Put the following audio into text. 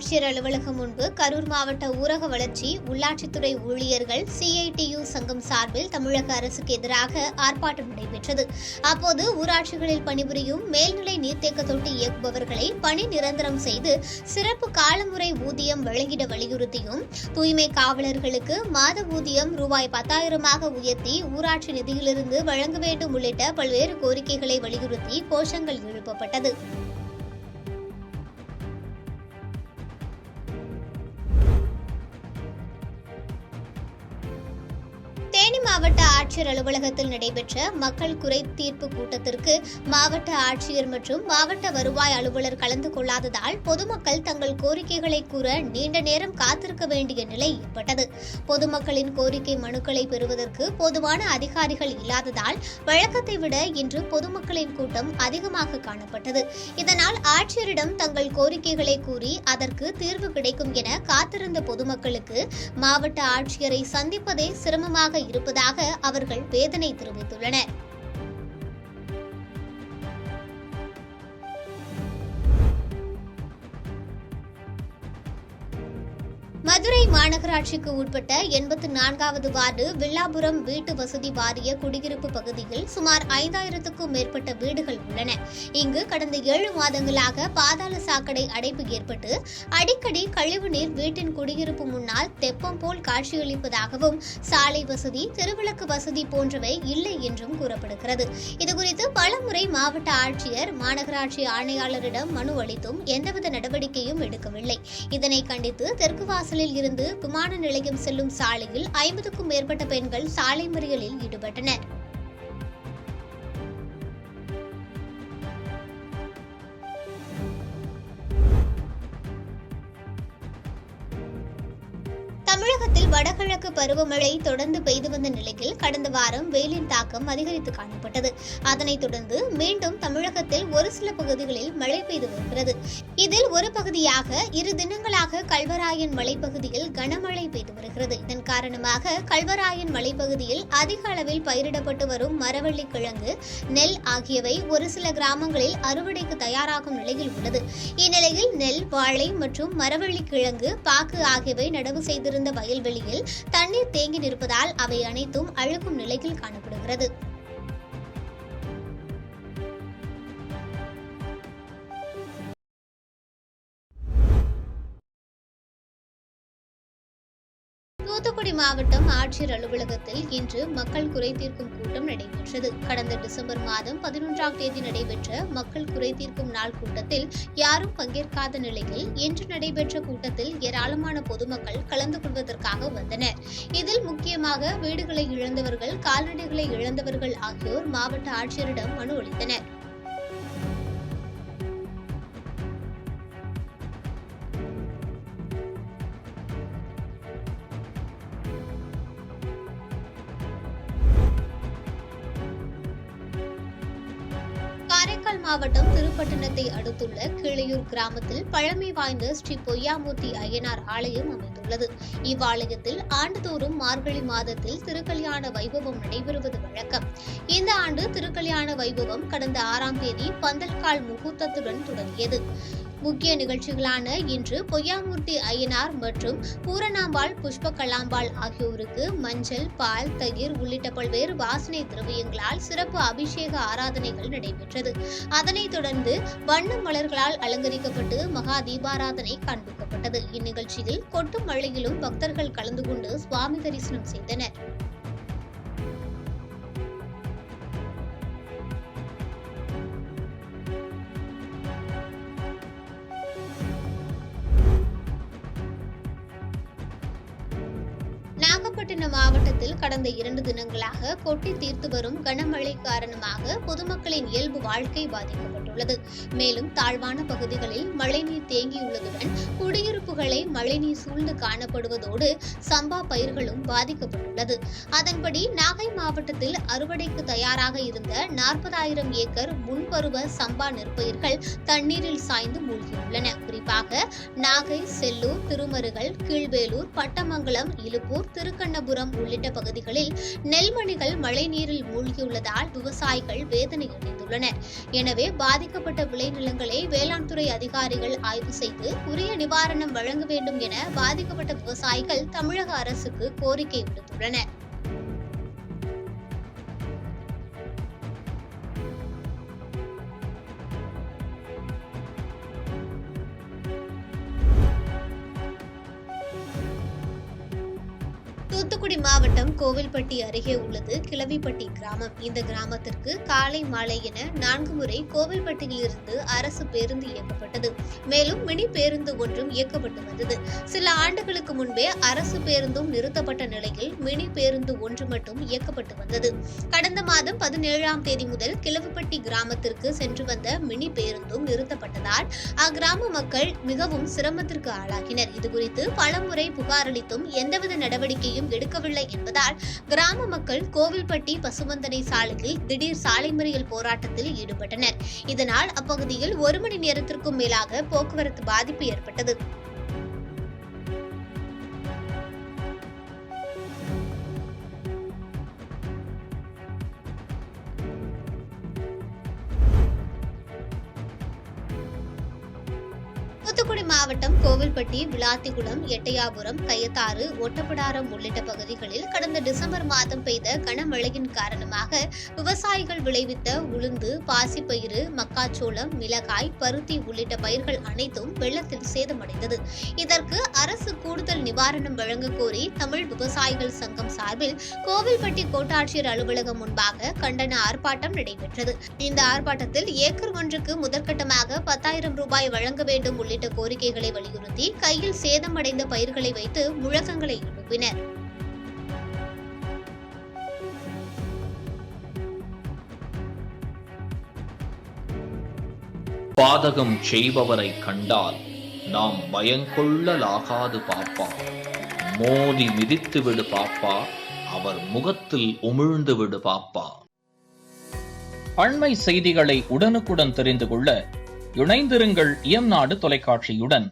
ஆட்சியர் அலுவலகம் முன்பு கரூர் மாவட்ட ஊரக வளர்ச்சி உள்ளாட்சித்துறை ஊழியர்கள் CITU சங்கம் சார்பில் தமிழக அரசுக்கு எதிராக ஆர்ப்பாட்டம் நடைபெற்றது. அப்போது ஊராட்சிகளில் பணிபுரியும் மேல்நிலை நீர்த்தேக்க தொட்டி இயக்குபவர்களை பணி நிரந்தரம் செய்து சிறப்பு காலமுறை ஊதியம் வழங்கிட வலியுறுத்தியும், தூய்மை காவலர்களுக்கு மாத ஊதியம் ரூபாய் 10,000 உயர்த்தி ஊராட்சி நிதியிலிருந்து வழங்க வேண்டும் உள்ளிட்ட பல்வேறு கோரிக்கைகளை வலியுறுத்தி கோஷங்கள் எழுப்பப்பட்டது. தேனி மாவட்ட ஆட்சியர் அலுவலகத்தில் நடைபெற்ற மக்கள் குறை தீர்ப்பு கூட்டத்திற்கு மாவட்ட ஆட்சியர் மற்றும் மாவட்ட வருவாய் அலுவலர் கலந்து கொள்ளாததால் பொதுமக்கள் தங்கள் கோரிக்கைகளை கூற நீண்ட நேரம் காத்திருக்க வேண்டிய நிலை ஏற்பட்டது. பொதுமக்களின் கோரிக்கை மனுக்களை பெறுவதற்கு போதுமான அதிகாரிகள் இல்லாததால் வழக்கத்தை விட இன்று பொதுமக்களின் கூட்டம் அதிகமாக காணப்பட்டது. இதனால் ஆட்சியரிடம் தங்கள் கோரிக்கைகளை கூறி அதற்கு தீர்வு கிடைக்கும் என காத்திருந்த பொதுமக்களுக்கு மாவட்ட ஆட்சியரை சந்திப்பதே சிரமமாக இருப்பதாக அவர்கள் வேதனை தெரிவித்துள்ளனர். மதுரை மாநகராட்சிக்கு உட்பட்ட 84வது வார்டு வில்லாபுரம் வீட்டு வசதி வாரிய குடியிருப்பு பகுதியில் சுமார் 5,000க்கும் மேற்பட்ட வீடுகள் உள்ளன. இங்கு கடந்த 7 மாதங்களாக பாதாள சாக்கடை அடைப்பு ஏற்பட்டு அடிக்கடி கழிவுநீர் வீட்டின் குடியிருப்பு முன்னால் தெப்பம் போல் காட்சியளிப்பதாகவும், சாலை வசதி, தெருவிளக்கு வசதி போன்றவை இல்லை என்றும் கூறப்படுகிறது. இதுகுறித்து பலமுறை மாவட்ட ஆட்சியர், மாநகராட்சி ஆணையாளரிடம் மனு அளித்தும் எந்தவித நடவடிக்கையும் எடுக்கவில்லை. இதனை கண்டித்து தெற்கு வாசலில் இருந்து விமான நிலையம் செல்லும் சாலையில் 50க்கும் மேற்பட்ட பெண்கள் சாலை மறியலில் ஈடுபட்டனர். தமிழகத்தில் வடகிழக்கு பருவமழை தொடர்ந்து பெய்து வந்த நிலையில் கடந்த வாரம் வெயிலின் தாக்கம் அதிகரித்து காணப்பட்டது. அதனைத் தொடர்ந்து மீண்டும் தமிழகத்தில் ஒரு சில பகுதிகளில் மழை பெய்து வருகிறது. இதில் ஒரு பகுதியாக 2 தினங்களாக கல்வராயன் மலைப்பகுதியில் கனமழை பெய்து வருகிறது. இதன் காரணமாக கல்வராயன் மலைப்பகுதியில் அதிக அளவில் பயிரிடப்பட்டு வரும் மரவள்ளி கிழங்கு, நெல் ஆகியவை ஒரு சில கிராமங்களில் அறுவடைக்கு தயாராகும் நிலையில் உள்ளது. இந்நிலையில் நெல், வாழை மற்றும் மரவள்ளி கிழங்கு, பாக்கு ஆகியவை நடவு செய்திருந்த வயல்வெளியில் தண்ணீர் தேங்கி நிற்பதால் அவை அனைத்தும் அழுகும் நிலையில் காணப்படுகிறது. தூத்துக்குடி மாவட்டம் ஆட்சியர் அலுவலகத்தில் இன்று மக்கள் குறை தீர்க்கும் கூட்டம் நடைபெற்றது. கடந்த டிசம்பர் மாதம் 11ஆம் தேதி நடைபெற்ற மக்கள் குறை தீர்க்கும் நாள் கூட்டத்தில் யாரும் பங்கேற்காத நிலையில் இன்று நடைபெற்ற கூட்டத்தில் ஏராளமான பொதுமக்கள் கலந்து கொள்வதற்காக வந்தனர். இதில் முக்கியமாக வீடுகளை இழந்தவர்கள், கால்நடைகளை இழந்தவர்கள் ஆகியோர் மாவட்ட ஆட்சியரிடம் மனு அளித்தனர். காரைக்கால் மாவட்டம் திருப்பட்டணத்தை அடுத்துள்ள கீழையூர் கிராமத்தில் பழமை வாய்ந்த ஸ்ரீ பொய்யாமூர்த்தி அய்யனார் ஆலயம் அமைந்துள்ளது. இவ்வாலயத்தில் ஆண்டுதோறும் மார்கழி மாதத்தில் திருக்கல்யாண வைபவம் நடைபெறுவது வழக்கம். இந்த ஆண்டு திருக்கல்யாண வைபவம் கடந்த 6ஆம் தேதி பந்தல்கால் முகூர்த்தத்துடன் தொடங்கியது. முக்கிய நிகழ்ச்சிகளான இன்று பொய்யாமூர்த்தி அய்யனார் மற்றும் பூரணாம்பாள், புஷ்பகலாம்பாள் ஆகியோருக்கு மஞ்சள், பால், தயிர் உள்ளிட்ட பல்வேறு வாசனை திரவியங்களால் சிறப்பு அபிஷேக ஆராதனைகள் நடைபெற்றது. அதனைத் தொடர்ந்து வண்ண மலர்களால் அலங்கரிக்கப்பட்டு மகா தீபாராதனை காண்பிக்கப்பட்டது. இந்நிகழ்ச்சியில் கொட்டும் மழையிலும் பக்தர்கள் கலந்து கொண்டு சுவாமி தரிசனம் செய்தனர். நாகப்பட்டினம் மாவட்டத்தில் கடந்த 2 தினங்களாக கொட்டி தீர்த்து வரும் கனமழை காரணமாக பொதுமக்களின் இயல்பு வாழ்க்கை பாதிக்கப்பட்டுள்ளது. மேலும் தாழ்வான பகுதிகளில் மழைநீர் தேங்கியுள்ளதுடன் குடியிருப்புகளை மழைநீர் சூழ்ந்து காணப்படுவதோடு சம்பா பயிர்களும் பாதிக்கப்பட்டுள்ளது. அதன்படி நாகை மாவட்டத்தில் அறுவடைக்கு தயாராக இருந்த 40,000 ஏக்கர் முன்பருவ சம்பா நெற்பயிர்கள் தண்ணீரில் சாய்ந்து மூழ்கியுள்ளன. குறிப்பாக நாகை, செல்லூர், திருமருகல், கீழ்வேலூர், பட்டமங்கலம், இலுப்பூர், திருக்கண்ண நாராயணபுரம் உள்ளிட்ட பகுதிகளில் நெல்மணிகள் மழைநீரில் மூழ்கியுள்ளதால் விவசாயிகள் வேதனை அடைந்துள்ளனர். எனவே பாதிக்கப்பட்ட விளைநிலங்களை வேளாண் துறை அதிகாரிகள் ஆய்வு செய்து உரிய நிவாரணம் வழங்க வேண்டும் என பாதிக்கப்பட்ட விவசாயிகள் தமிழக அரசுக்கு கோரிக்கை விடுத்துள்ளனர். தூத்துக்குடி மாவட்டம் கோவில்பட்டி அருகே உள்ளது கிளவிப்பட்டி கிராமம். இந்த கிராமத்திற்கு காலை மாலை என 4 முறை கோவில்பட்டியிலிருந்து அரசு பேருந்து இயக்கப்பட்டது. மேலும் மினி பேருந்து ஒன்றும் இயக்கப்பட்டு வந்தது. சில ஆண்டுகளுக்கு முன்பே அரசு பேருந்தும் நிறுத்தப்பட்ட நிலையில் மினி பேருந்து ஒன்று மட்டும் இயக்கப்பட்டு வந்தது. கடந்த மாதம் 17ஆம் தேதி முதல் கிளவிப்பட்டி கிராமத்திற்கு சென்று வந்த மினி பேருந்தும் நிறுத்தப்பட்டதால் அக்கிராம மக்கள் மிகவும் சிரமத்திற்கு ஆளாகினர். இதுகுறித்து பலமுறை புகார் அளித்தும் எந்தவித நடவடிக்கையும் எடுக்கவில்லை என்பதால் கிராம மக்கள் கோவில்பட்டி பசுவந்தனை சாலையில் திடீர் சாலை மறியல் போராட்டத்தில் ஈடுபட்டனர். இதனால் அப்பகுதியில் 1 மணி நேரத்திற்கும் மேலாக போக்குவரத்து பாதிப்பு ஏற்பட்டது. தூத்துக்குடி மாவட்டம் கோவில்பட்டி, விளாத்திகுளம், எட்டயாபுரம், கயத்தாறு, ஒட்டப்பிடாரம் உள்ளிட்ட பகுதிகளில் கடந்த டிசம்பர் மாதம் பெய்த கனமழையின் காரணமாக விவசாயிகள் விளைவித்த உளுந்து, பாசிப்பயிறு, மக்காச்சோளம், மிளகாய், பருத்தி உள்ளிட்ட பயிர்கள் அனைத்தும் வெள்ளத்தில் சேதமடைந்தது. இதற்கு அரசு கூடுதல் நிவாரணம் வழங்க கோரி தமிழ் விவசாயிகள் சங்கம் சார்பில் கோவில்பட்டி கோட்டாட்சியர் அலுவலகம் முன்பாக கண்டன ஆர்ப்பாட்டம் நடைபெற்றது. இந்த ஆர்ப்பாட்டத்தில் ஏக்கர் ஒன்றுக்கு முதற்கட்டமாக 10,000 ரூபாய் வழங்க வேண்டும் உள்ளிட்ட கோரிக்கைகளை வலியுறுத்தி கையில் சேதமடைந்த பயிர்களை வைத்து முழக்கங்களை எழுப்பினர். பாதகம் செய்பவரை கண்டால் நாம் பயங்கொள்ளலாகாது பாப்பா. மோதி மிதித்து விடு பாப்பா, அவர் முகத்தில் உமிழ்ந்து விடு பாப்பா. அண்மை செய்திகளை உடனுக்குடன் தெரிந்து கொள்ள இணைந்திருங்கள் இயம்நாடு தொலைக்காட்சியுடன்.